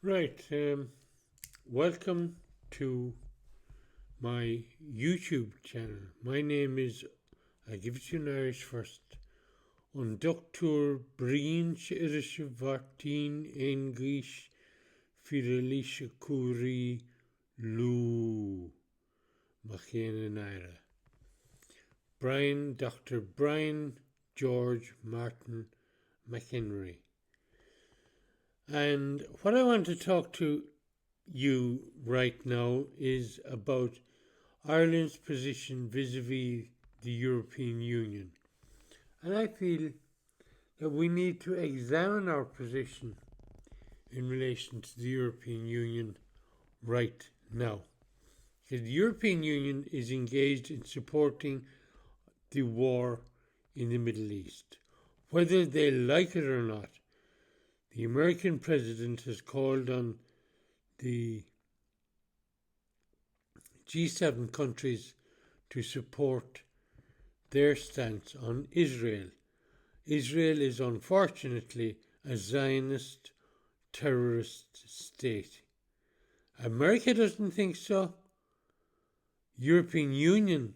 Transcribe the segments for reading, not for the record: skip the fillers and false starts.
Right. Welcome to my YouTube channel. My name is, I give it to you in Irish first, An Doctor Brian Irisha Vartin English Fidelisha Kuri Lu Machina Naira. Dr. Brian George Martin McHenry. And what I want to talk to you right now is about Ireland's position vis-a-vis the European Union. And I feel that we need to examine our position in relation to the European Union right now. Because the European Union is engaged in supporting the war in the Middle East. Whether they like it or not, the American president has called on the G7 countries to support their stance on Israel. Israel is unfortunately a Zionist terrorist state. America doesn't think so. European Union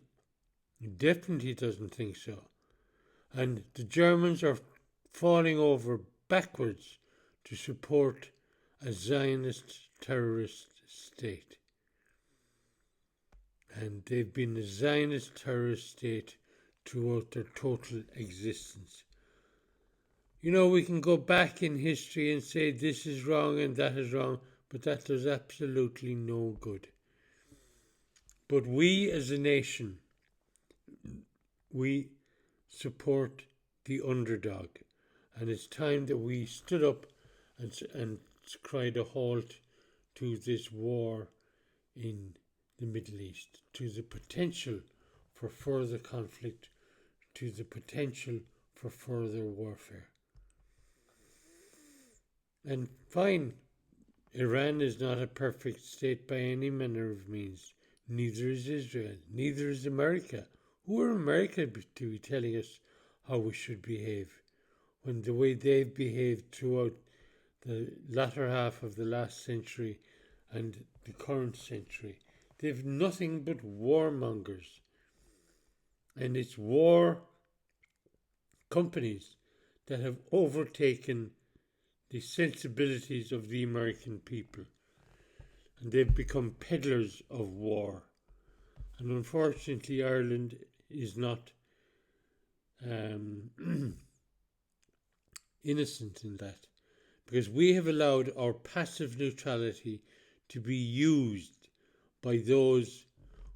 definitely doesn't think so. And the Germans are falling over backwards to support a Zionist terrorist state. And they've been a Zionist terrorist state throughout their total existence. You know, we can go back in history and say this is wrong and that is wrong, but that does absolutely no good. But we as a nation, we support the underdog. And it's time that we stood up and cried a halt to this war in the Middle East, to the potential for further conflict, to the potential for further warfare. And fine, Iran is not a perfect state by any manner of means. Neither is Israel. Neither is America. Who are America to be telling us how we should behave when the way they've behaved throughout the latter half of the last century and the current century? They've nothing but warmongers. And it's war companies that have overtaken the sensibilities of the American people. And they've become peddlers of war. And unfortunately, Ireland is not innocent in that, because we have allowed our passive neutrality to be used by those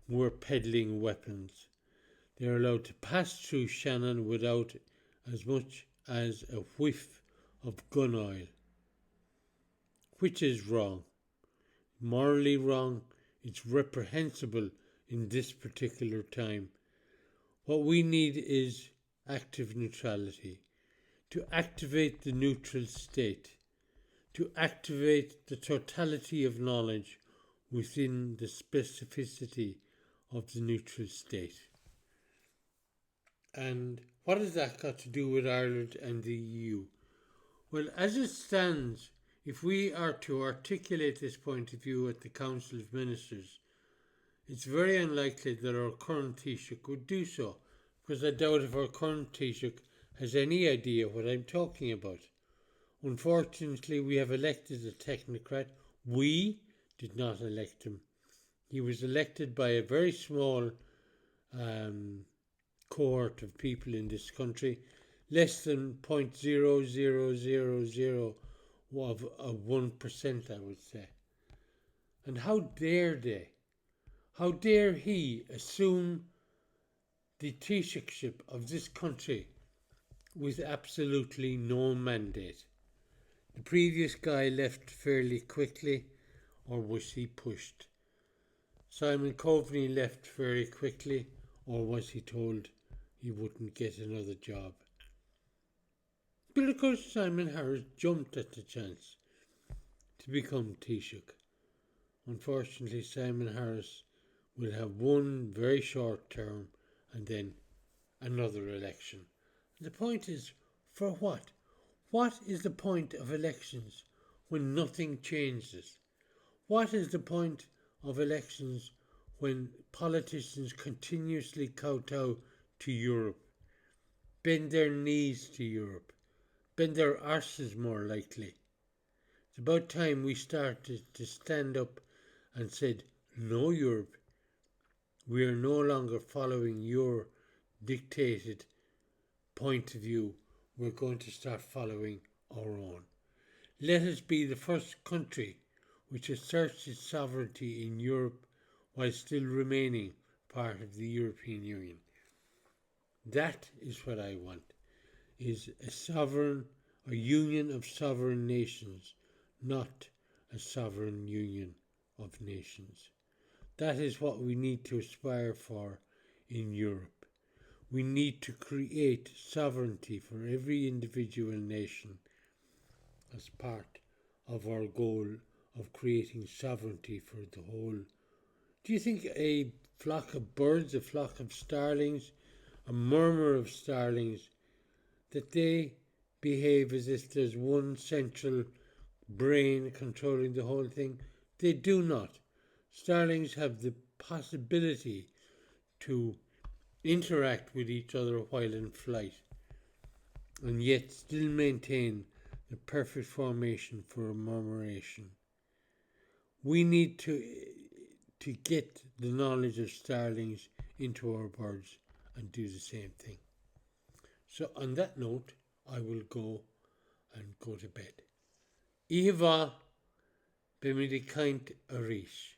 who are peddling weapons. They are allowed to pass through Shannon without as much as a whiff of gun oil, which is wrong, morally wrong. It's reprehensible in this particular time. What we need is active neutrality, to activate the neutral state, to activate the totality of knowledge within the specificity of the neutral state. And what has that got to do with Ireland and the EU? Well, as it stands, if we are to articulate this point of view at the Council of Ministers, it's very unlikely that our current Taoiseach would do so, because I doubt if our current Taoiseach has any idea what I'm talking about. Unfortunately, we have elected a technocrat. We did not elect him. He was elected by a very small cohort of people in this country, less than 0.0000 of 1%, I would say. And how dare they? How dare he assume the Taoiseachship of this country with absolutely no mandate? The previous guy left fairly quickly, or was he pushed? Simon Coveney left very quickly, or was he told he wouldn't get another job? But of course Simon Harris jumped at the chance to become Taoiseach. Unfortunately, Simon Harris will have one very short term and then another election. And the point is, for what? What is the point of elections when nothing changes? What is the point of elections when politicians continuously kowtow to Europe, bend their knees to Europe, bend their arses more likely? It's about time we started to stand up and said, no, Europe, we are no longer following your dictated point of view. We're going to start following our own. Let us be the first country which asserts its sovereignty in Europe while still remaining part of the European Union. That is what I want, is a union of sovereign nations, not a sovereign union of nations. That is what we need to aspire for in Europe. We need to create sovereignty for every individual nation as part of our goal of creating sovereignty for the whole. Do you think a flock of birds, a flock of starlings, a murmur of starlings, that they behave as if there's one central brain controlling the whole thing? They do not. Starlings have the possibility to interact with each other while in flight and yet still maintain the perfect formation for a murmuration. We need to get the knowledge of starlings into our birds and do the same thing. So on that note, I will go to bed. Eva, be mi di kaint a rish.